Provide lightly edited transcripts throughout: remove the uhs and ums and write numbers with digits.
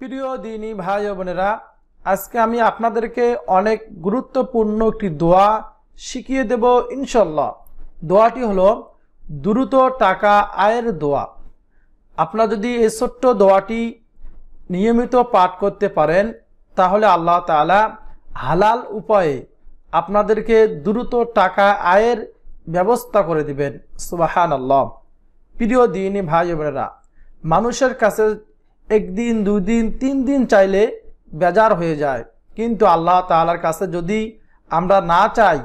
প্রিয় দিনী ভাই ও বোনেরা, আজকে আমি আপনাদেরকে অনেক গুরুত্বপূর্ণ একটি দোয়া শিখিয়ে দেব ইনশাআল্লাহ। দোয়াটি হলো দ্রুত টাকা আয়ের দোয়া। আপনারা যদি এই ছোট্ট দোয়াটি নিয়মিত পাঠ করতে পারেন তাহলে আল্লাহ তাআলা হালাল উপায়ে আপনাদেরকে দ্রুত টাকা আয়ের ব্যবস্থা করে দিবেন। সুবহানাল্লাহ। প্রিয় দিনী ভাই ও বোনেরা, মানুষের কাছে একদিন, দুদিন, 3 দিন চাইলে বেজার হয়ে যায়, কিন্তু আল্লাহ তাআলার কাছে যদি আমরা না চাই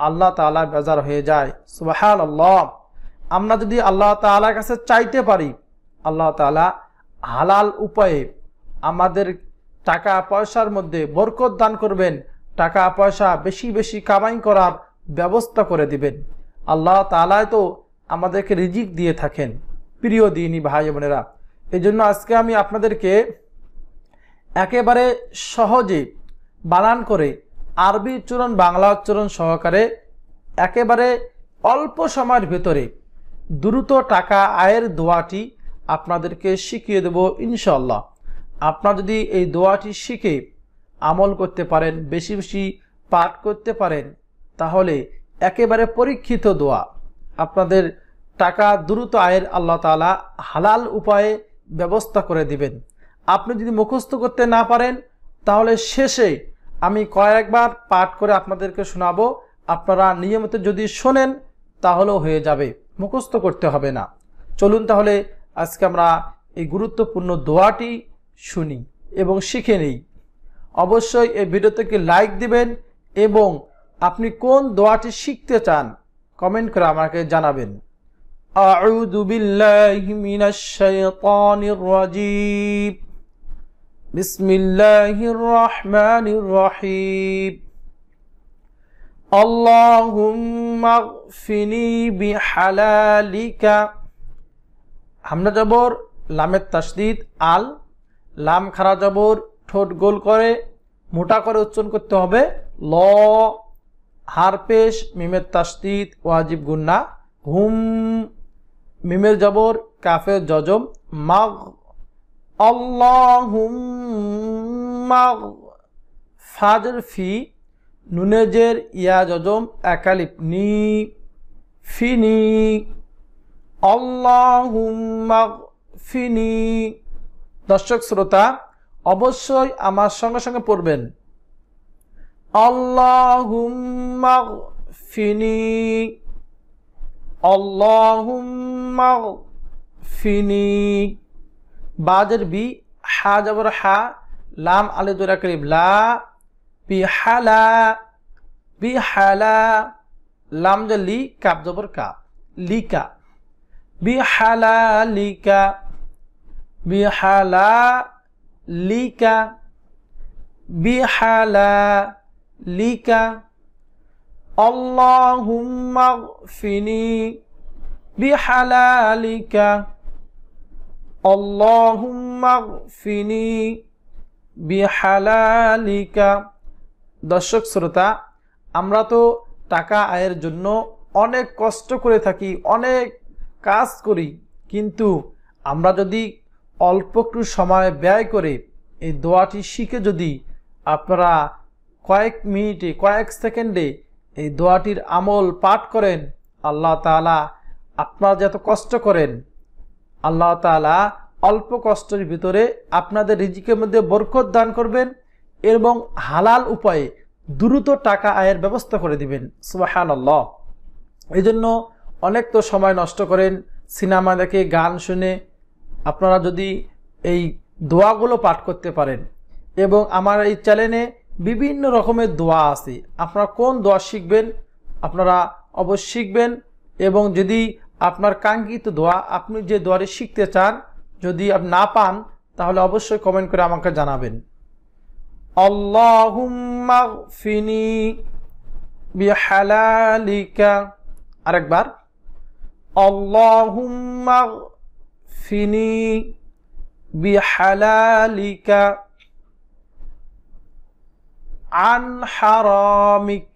আল্লাহ তাআলা বেজার হয়ে যায়। সুবহানাল্লাহ। আমরা যদি আল্লাহ তাআলার কাছে চাইতে পারি, আল্লাহ তাআলা হালাল উপায়ে আমাদের টাকা পয়সার মধ্যে বরকত দান করবেন, টাকা পয়সা বেশি বেশি কামাই করার ব্যবস্থা করে দিবেন। আল্লাহ তাআলাই তো আমাদেরকে রিজিক দিয়ে থাকেন। প্রিয় দিনী ভাই বোনেরা, এই জন্য আজকে আমি আপনাদেরকে একেবারে সহজে বানান করে আরবি উচ্চারণ, বাংলা উচ্চারণ সহকারে একেবারে অল্প সময়ের ভেতরে দ্রুত টাকা আয়ের দোয়াটি আপনাদেরকে শিখিয়ে দেব ইনশাআল্লাহ। আপনারা যদি এই দোয়াটি শিখে আমল করতে পারেন, বেশি বেশি পাঠ করতে পারেন, তাহলে একেবারে পরীক্ষিত দোয়া, আপনাদের টাকা দ্রুত আয়ের আল্লাহ তাআলা হালাল উপায়ে ব্যবস্থা করে দিবেন। আপনি যদি মুখস্থ করতে না পারেন তাহলে শেষে আমি কয়েকবার পাঠ করে আপনাদেরকে শোনাবো, আপনারা নিয়মিত যদি শোনেন তাহলেও হয়ে যাবে, মুখস্থ করতে হবে না। চলুন তাহলে আজকে আমরা এই গুরুত্বপূর্ণ দোয়াটি শুনি এবং শিখে নিই। অবশ্যই এই ভিডিওতে লাইক দিবেন এবং আপনি কোন দোয়াটি শিখতে চান কমেন্ট করে আমাকে জানাবেন। আউযু বিল্লাহি মিনাশ শাইতানির রাজীম। বিসমিল্লাহির রহমানির রহিম। আল্লাহুম্মা গফিনি বিহালালিকা। হামজা জবর, লামের তাসদীদ আল, লাম খাড়া জবর, ঠোঁট গোল করে মোটা করে উচ্চারণ করতে হবে। ল, হারপেশ, মিমের তাসদীদ ওয়াজিব গুন্না, হুম, মিমের জবর, কাফের জজম, মাগ, আল্লাহুম্মা, ফাজর ফি, নুনেজের ইয়া জজম একালিপ নি, ফিনি, আল্লাহুম্মা ফিনি। দর্শক শ্রোতা, অবশ্যই আমার সঙ্গে সঙ্গে পড়বেন আল্লাহুম্মা ফিনি, আল্লাহুম্মা ফিনি। বাজের বি, হা জবর হা, লাম আলিফ জবর কালিব লা, বিহালা, বিহালা, লাম লি, কাপ জবর কা, লিকা, বিহালালিকা, বিহালালিকা, বিহালালিকা। আল্লাহুম্মা গফিনি বিহালালিকা, আল্লাহুম্মা গফিনি বিহালালিকা। দর্শক শ্রোতা, আমরা তো টাকা আয়ের জন্য অনেক কষ্ট করে থাকি, অনেক কাজ করি, কিন্তু আমরা যদি অল্প একটু সময় ব্যয় করে এই দোয়াটি শিখে যদি আপনারা কয়েক মিনিটে, কয়েক সেকেন্ডে এই দোয়াটির আমল পাঠ করেন, আল্লাহ তাআলা আপনারা যত কষ্ট করেন আল্লাহ তাআলা অল্প কষ্টের ভিতরে আপনাদের রিজিকের মধ্যে বরকত দান করবেন এবং হালাল উপায়ে দ্রুত টাকা আয়ের ব্যবস্থা করে দিবেন। সুবহানাল্লাহ। এই জন্য অনেক তো সময় নষ্ট করেন সিনেমা দেখে, গান শুনে। আপনারা যদি এই দোয়াগুলো পাঠ করতে পারেন, এবং আমার এই চ্যানেলে বিভিন্ন রকমের দোয়া আছে, আপনারা কোন দোয়া শিখবেন আপনারা অবশ্যই শিখবেন। এবং যদি আপনার কাঙ্ক্ষিত দোয়া, আপনি যে দোয়াটি শিখতে চান, যদি আপনি না পান তাহলে অবশ্যই কমেন্ট করে আমাকে জানাবেন। আল্লাহুম্মা গফিনি বিহালালিকা। আরেকবার, আল্লাহুম্মা গফিনি বিহালালিকা আন হারামিক।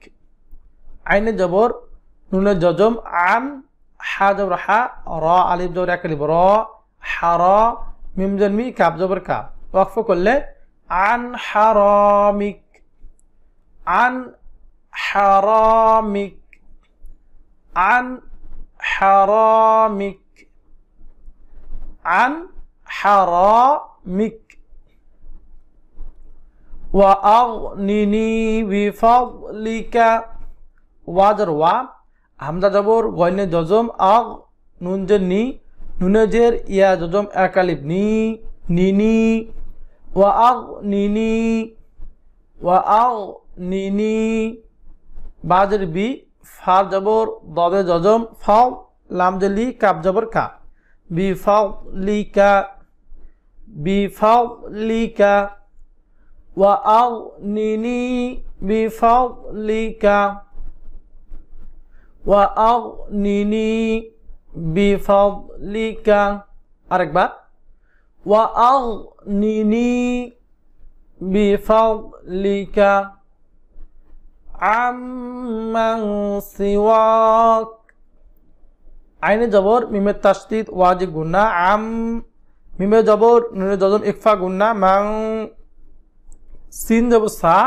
আইনে জবর, নুনে জজম, আন, হা জবর হা, র আলিফ জবর একালিফ র, হারা, মিম জের মি, কাপ জবর কা, ওয়াকফ করলে আন হারামিক, আন হারামিক, আন হারামিক, আন হারামিক। ওয়া আগনিনি বিফাদলিকা, ওয়াজর ওয়া, হামজা জবর গয়নে জজম, আগ নুন জের নি, নুনে জের ইয়া জজম এক আলিফ নি, নিনি। ওয়া আগনিনি, ওয়া আগনিনি, বাজের বি, ফার জবর দদে জজম, ফাও লাম জেলি কাব জবর কা, বিফাদলিকা, বিফাদলিকা। ওয়া আগনিনি বিফাদলিকা, ওয়া আগনিনি বিফাদলিকা। আরেকবার, ওয়া আগনিনি বিফাদলিকা আম্মান সিওয়াক। আইনে জবর মিমের তাসদীদ ওয়াজিব গুন্না, আম মিমে জবর নুনে জজম ইকফা গুন্না, মাং সিন জবর সা,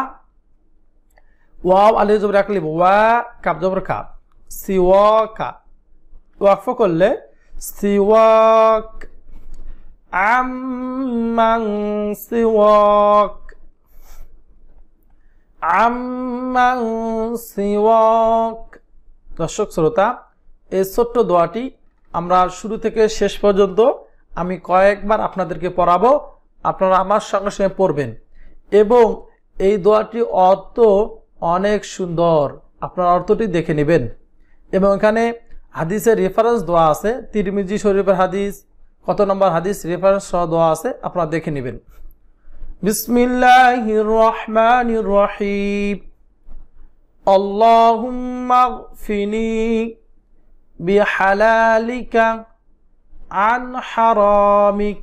ওয়াও আলিফ জবর এক আলিফ ওয়া, কাব জবর কাব, সিওয়াকা। ওয়াকফ করলে সিওয়াক, আম্মান সিওয়াক, আম্মান সিওয়াক। দর্শক শ্রোতা, এই ছোট্ট দোয়াটি আমরা শুরু থেকে শেষ পর্যন্ত আমি কয়েকবার আপনাদেরকে পড়াবো, আপনারা আমার সঙ্গে সঙ্গে পড়বেন এবং এই দোয়াটি অর্থ অনেক সুন্দর, আপনার অর্থটি দেখে নেবেন। এবং এখানে হাদিসের রেফারেন্স দোয়া আছে, তিরমিজি শরীফের হাদিস, কত নম্বর হাদিস রেফারেন্স সহ দোয়া আছে, আপনারা দেখে নেবেন। বিসমিল্লাহির রহমানির রহিম। আল্লাহুম্মা গফিনি বিহালালিকা আন হারামিক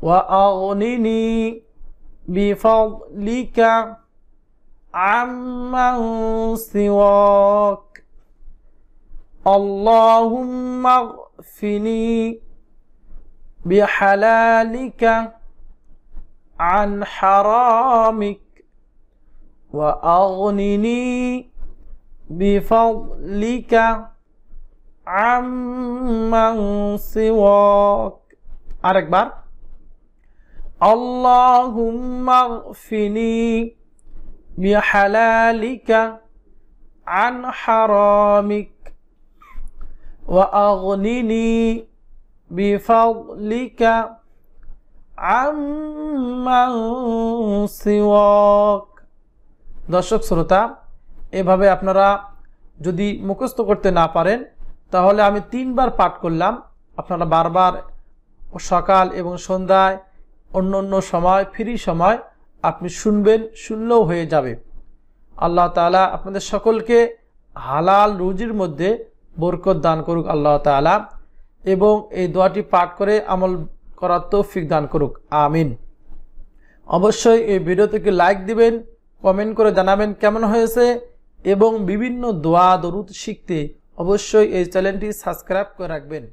ওয়া আগনিনি বিফাদলিকা আম্মান সিওয়াক। আল্লাহুম্মা গফিনি বিহালালিকা আন হারামিক ওয়া আগনিনি বিফাদলিকা আম্মান সিওয়াক। আরেকবার, আল্লাহুম্মা গফিনি বিহালালিকা আন হারামিক ওয়া আগনিনি বিফাদলিকা আম্মান সিওয়াক। দর্শক শ্রোতা, এভাবে আপনারা যদি মুখস্থ করতে না পারেন তাহলে আমি 3 বার পাঠ করলাম, আপনারা বারবার সকাল এবং সন্ধ্যায় অন্য অন্য সময় ফ্রি সময় আপনি শুনবেন, শুনলেও হয়ে যাবে। আল্লাহ তাআলা আপনাদের সকলকে হালাল রুজির মধ্যে বরকত দান করুক আল্লাহ তাআলা, এবং এই দোয়াটি পাঠ করে আমল করার তৌফিক দান করুক, আমিন। অবশ্যই এই ভিডিওটিকে লাইক দিবেন, কমেন্ট করে জানাবেন কেমন হয়েছে, এবং বিভিন্ন দোয়া দরুদ শিখতে অবশ্যই এই চ্যানেলটি সাবস্ক্রাইব করে রাখবেন।